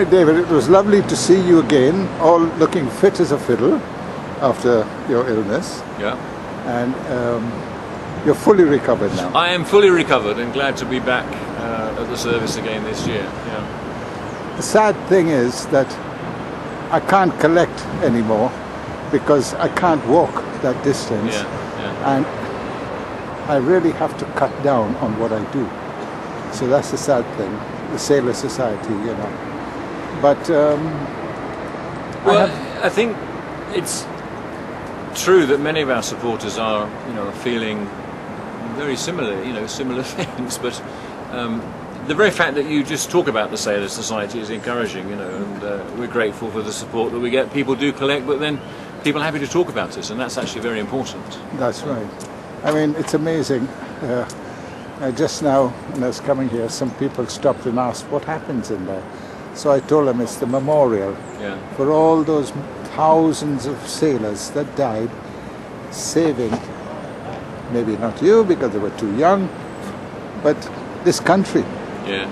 right, David, it was lovely to see you again, all looking fit as a fiddle after your illness. Yeah. And you're fully recovered now. I am fully recovered and glad to be back at the service again this year. Yeah. The sad thing is that I can't collect anymore because I can't walk that distance. Yeah. And I really have to cut down on what I do. So that's the sad thing, the Sailor Society, you know. But I think it's true that many of our supporters are, feeling very similar, similar things. But the very fact that you just talk about the Sailor Society is encouraging, and we're grateful for the support that we get. People do collect, but then people are happy to talk about us, and that's actually very important. That's right. I mean, it's amazing. Just now, when I was coming here, some people stopped and asked what happens in there. So I told them it's the memorial for all those thousands of sailors that died saving, maybe not you because they were too young, but this country. Yeah,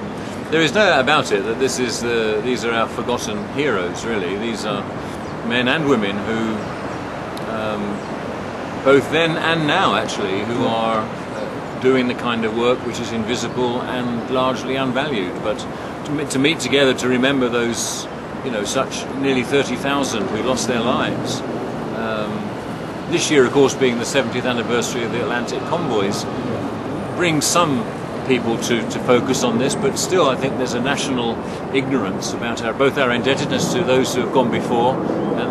there is no doubt about it that these are our forgotten heroes, really. These are men and women who, both then and now actually, who are doing the kind of work which is invisible and largely unvalued. But to meet together to remember those, such nearly 30,000 who lost their lives. This year, of course, being the 70th anniversary of the Atlantic convoys, brings some people to focus on this, but still I think there's a national ignorance about both our indebtedness to those who have gone before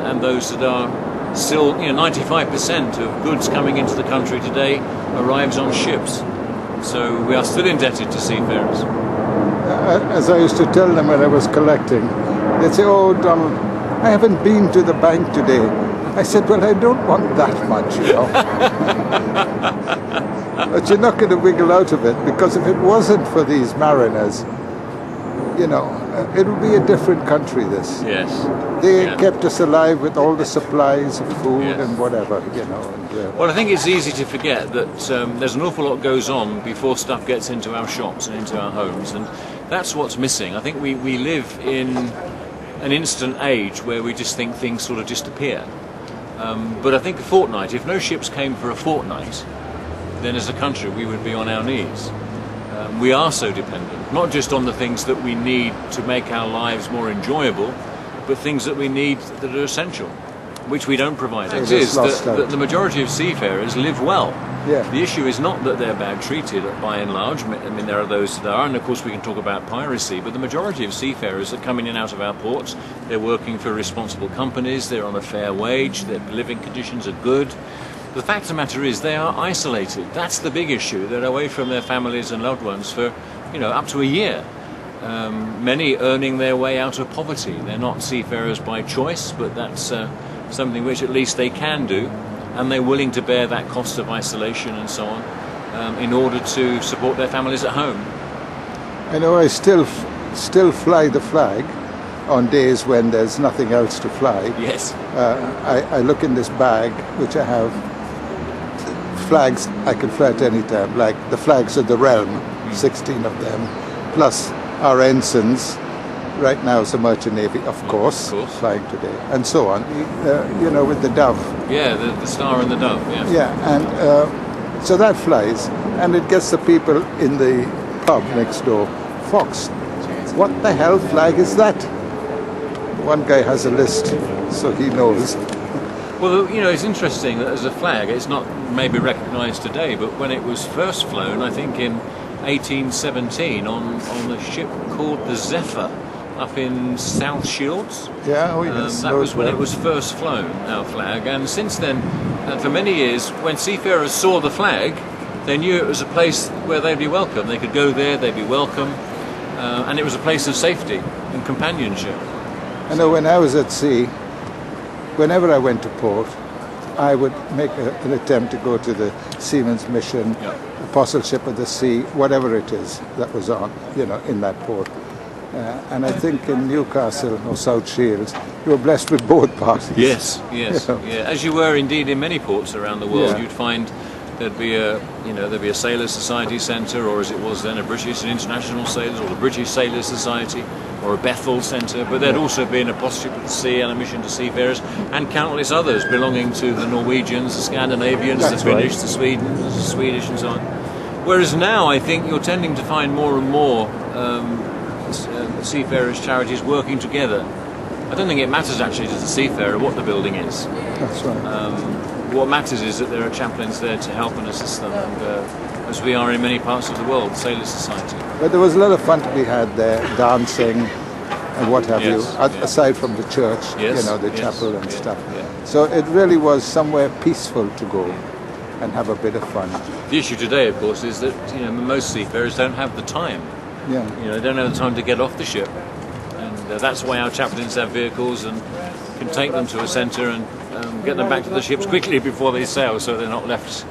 and those that are still, 95% of goods coming into the country today arrives on ships. So we are still indebted to seafarers. As I used to tell them when I was collecting, they'd say, "Oh, Donald, I haven't been to the bank today." I said, "Well, I don't want that much, But you're not going to wiggle out of it, because if it wasn't for these mariners, it would be a different country, this. Yes. They kept us alive with all the supplies of food and whatever, Well, I think it's easy to forget that there's an awful lot goes on before stuff gets into our shops and into our homes, and that's what's missing. I think we live in an instant age where we just think things sort of disappear. But I think a fortnight, if no ships came for a fortnight, then as a country we would be on our knees. We are so dependent, not just on the things that we need to make our lives more enjoyable, but things that we need that are essential, which we don't provide. It is that the majority of seafarers live well. Yeah. The issue is not that they're bad treated by and large. I mean, there are those that are, and of course we can talk about piracy, but the majority of seafarers are coming in and out of our ports. They're working for responsible companies, they're on a fair wage, their living conditions are good. The fact of the matter is they are isolated. That's the big issue. They're away from their families and loved ones for, up to a year. Many earning their way out of poverty. They're not seafarers by choice, but that's something which at least they can do, and they're willing to bear that cost of isolation and so on in order to support their families at home. I know I still fly the flag on days when there's nothing else to fly. Yes. I look in this bag, which I have flags I can fly at any time, like the flags of the realm, 16 of them, plus our ensigns. Right now it's the Merchant Navy, of course, flying today, and so on. With the dove. Yeah, the star and the dove. Yeah. Yeah, and so that flies, and it gets the people in the pub next door. Fox, what the hell flag is that? One guy has a list, so he knows. Well, it's interesting that as a flag, it's not maybe recognised today, but when it was first flown, I think in 1817 on a ship called the Zephyr up in South Shields. Yeah, yes. That was when it was first flown, our flag, and since then, for many years, when seafarers saw the flag, they knew it was a place where they'd be welcome. They could go there, they'd be welcome, and it was a place of safety and companionship. I know when I was at sea, whenever I went to port, I would make an attempt to go to the Seamen's Mission, Apostleship of the Sea, whatever it is that was on, in that port. And I think in Newcastle or South Shields, you were blessed with both parties. Yes. Yeah. As you were indeed in many ports around the world, you'd find there'd be a Sailors Society Centre, or as it was then, a British and International Sailors, or the British Sailors Society, or a Bethel Centre. But there'd also be an Apostleship at Sea and a Mission to Seafarers, and countless others belonging to the Norwegians, the Scandinavians, the Finnish, the Swedish, and so on. Whereas now, I think you're tending to find more and more seafarers' charities working together. I don't think it matters actually to the seafarer what the building is. That's right. What matters is that there are chaplains there to help and assist them, and as we are in many parts of the world, Sailors Society. But there was a lot of fun to be had there, dancing and what have you, aside from the church, the chapel and stuff. Yeah. So it really was somewhere peaceful to go and have a bit of fun. The issue today, of course, is that most seafarers don't have the time. Yeah. They don't have the time to get off the ship, and that's why our chaplains have vehicles and can take them to a centre and get them back to the ships quickly before they sail, so they're not left.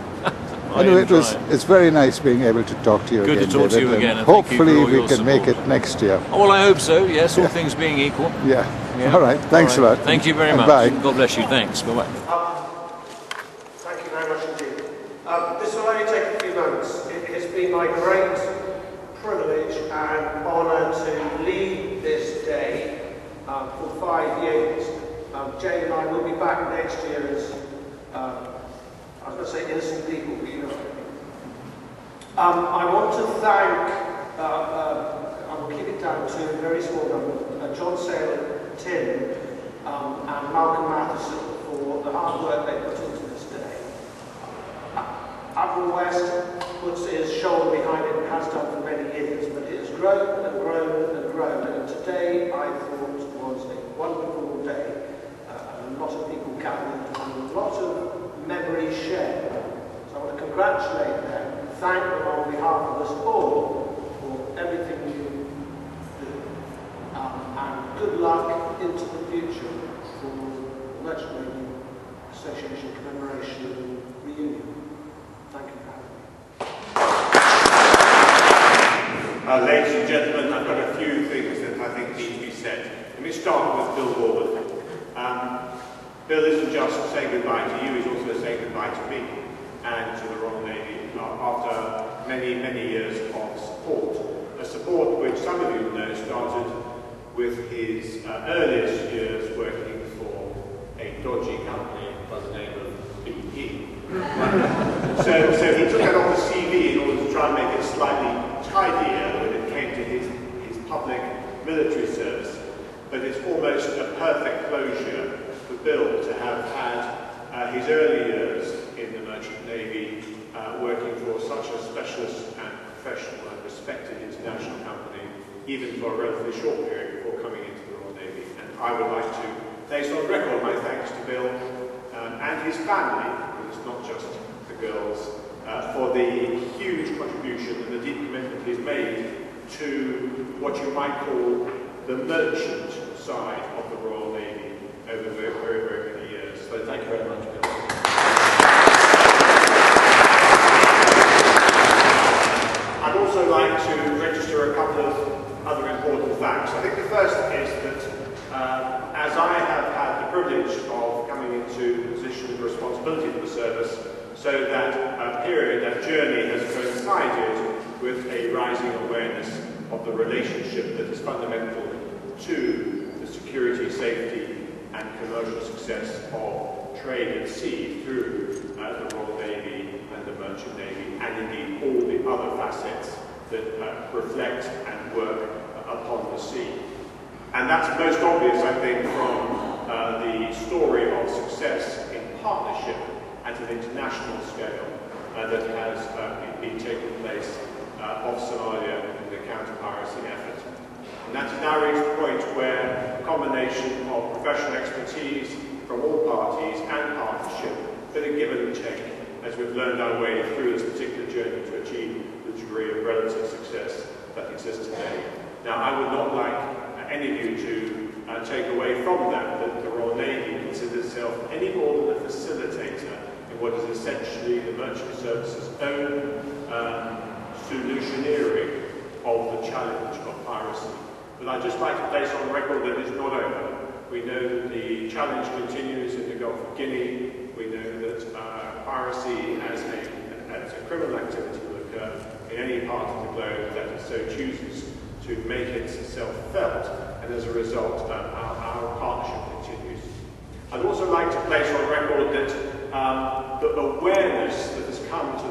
Anyway, it's very nice being able to talk to you again. Good to talk to you again. And hopefully we can make it next year. Oh, well, I hope so. Yes, all things being equal. Yeah. All right. Thanks a lot. Thank you very much. Bye. God bless you. Thanks. Bye bye. Thank you very much indeed. This will only take a few moments. It has been my great privilege and honour to lead this day for 5 years. Jane and I will be back next year as, I was going to say innocent people, but you know what I mean. I want to thank, I will keep it down to a very small number, John Saylor, Tim, and Malcolm Matheson for the hard work they put into this day. Admiral West puts his shoulder behind it and has done for many years, but it has grown and grown and grown, and today I thought was a wonderful day. A lot of people gathered and a lot of memories shared. So I want to congratulate them and thank them on behalf of us all for everything you do. And good luck into the future for the Merchant Navy Association commemoration and reunion. Thank you for having me. Ladies and gentlemen, I've got a few things that I think need to be said. Let me start with Bill Warwood. Bill isn't just saying goodbye to you, he's also saying goodbye to me and to the Royal Navy after many, many years of support. A support which some of you know started with his earliest years working for a dodgy company by the name of BP. So he took that off the CV in order to try and make it slightly tidier when it came to his public military service. But it's almost a perfect closure for Bill to have had his early years in the Merchant Navy working for such a specialist and professional and respected international company, even for a relatively short period before coming into the Royal Navy. And I would like to place on record my thanks to Bill and his family, because it's not just the girls, for the huge contribution and the deep commitment he's made to what you might call the merchant side of the Royal Navy over very, very, very many years. So thank you very much, Bill. I'd also like to register a couple of other important facts. I think the first is that as I have had the privilege of coming into the position of responsibility for the service, so that period, that journey has coincided with a rising awareness of the relationship that is fundamental to the security, safety and commercial success of trade at sea through the Royal Navy and the Merchant Navy, and indeed all the other facets that reflect and work upon the sea. And that's most obvious, I think, from the story of success in partnership at an international scale that has been taking place off Somalia in the counter-piracy effort. And that's now reached a point where a combination of professional expertise from all parties and partnership, but a give and take, as we've learned our way through this particular journey to achieve the degree of relative success that exists today. Now, I would not like any of you to take away from that the Royal Navy considers itself any more than a facilitator in what is essentially the merchant service's own solutioneering of the challenge of piracy. But I'd just like to place on record that it's not over. We know that the challenge continues in the Gulf of Guinea. We know that piracy as an criminal activity will occur in any part of the globe that it so chooses to make itself felt, and as a result, our partnership continues. I'd also like to place on record that the awareness that has come to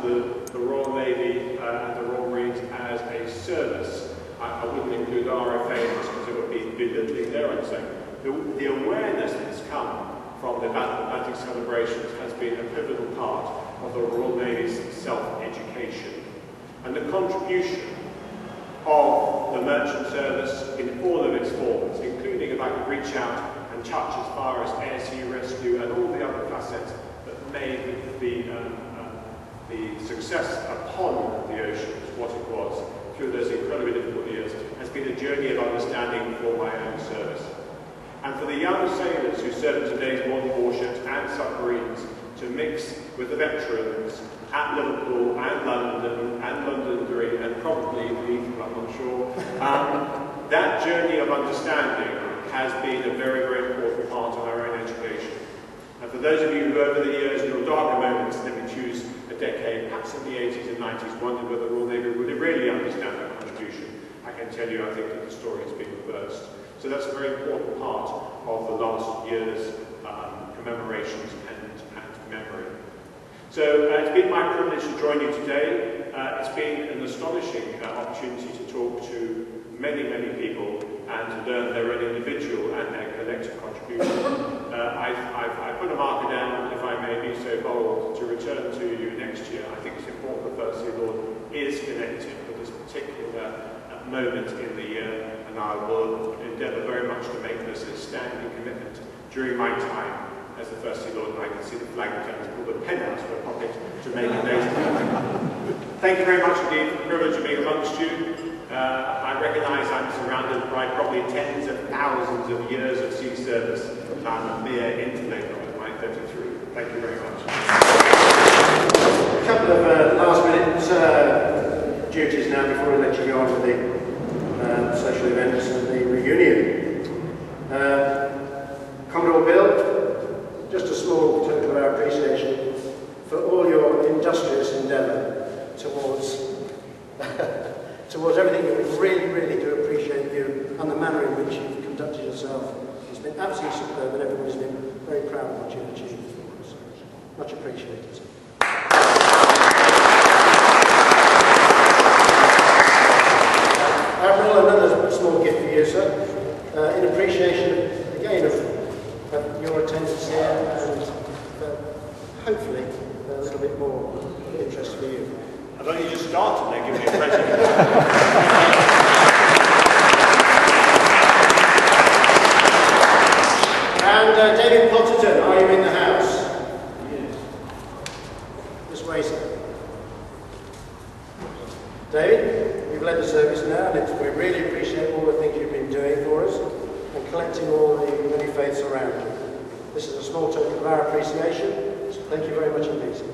the Royal Navy and the Royal Marines as a service, I wouldn't include RFA because it would be belittling their own saying. The awareness that has come from the Atlantic celebrations has been a pivotal part of the Royal Navy's self-education. And the contribution of the merchant service in all of its forms, including if I could reach out and touch as far as air-sea rescue and all the other facets that made the success upon the oceans what it was through those incredibly difficult years, has been a journey of understanding for my own service. And for the young sailors who serve today's modern warships and submarines to mix with the veterans at Liverpool and Londonderry and probably Leith, I'm not sure, that journey of understanding has been a very, very important part of our own education. And for those of you who over the years, in your darker moments, let me choose a decade, perhaps in the 80s and 90s, wondered whether the Royal Navy would really understand that contribution, I can tell you I think that the story has been reversed. So that's a very important part of the last year's commemorations and memory. So it's been my privilege to join you today. It's been an astonishing opportunity to talk to many, many people and to learn their own individual and their collective contribution. I put a marker down, if I may be so bold, to return to you next year. I think it's important the First Sea Lord is connected with this particular moment in the year, and I will endeavour very much to make this a standing commitment during my time as the First Sea Lord, and I can see the flag lieutenant pull the pen out of her pocket to make a date. Thank you very much indeed for the privilege of being amongst you. I recognise I'm surrounded by probably tens of thousands of years of sea service. I'm a mere intellect of my 33. Thank you very much. A couple of last-minute duties now before we let you go on with the social events and the reunion. Commodore Bill, just a small token of our appreciation for all your industrious endeavour towards everything. We really, really do appreciate you and the manner in which you've conducted yourself. It's been absolutely superb, and everybody's been very proud of what you've achieved. So, much appreciated. Admiral, another small gift for you, sir, in appreciation, again, of your attendance here, and hopefully a little bit more interest for you. I've only just started, they give me a present. And David Potterton, are you in the house? Yes. This way, sir. David, you've led the service now, and we really appreciate all the things you've been doing for us and collecting all the many faiths around you. This is a small token of our appreciation, so thank you very much indeed, sir.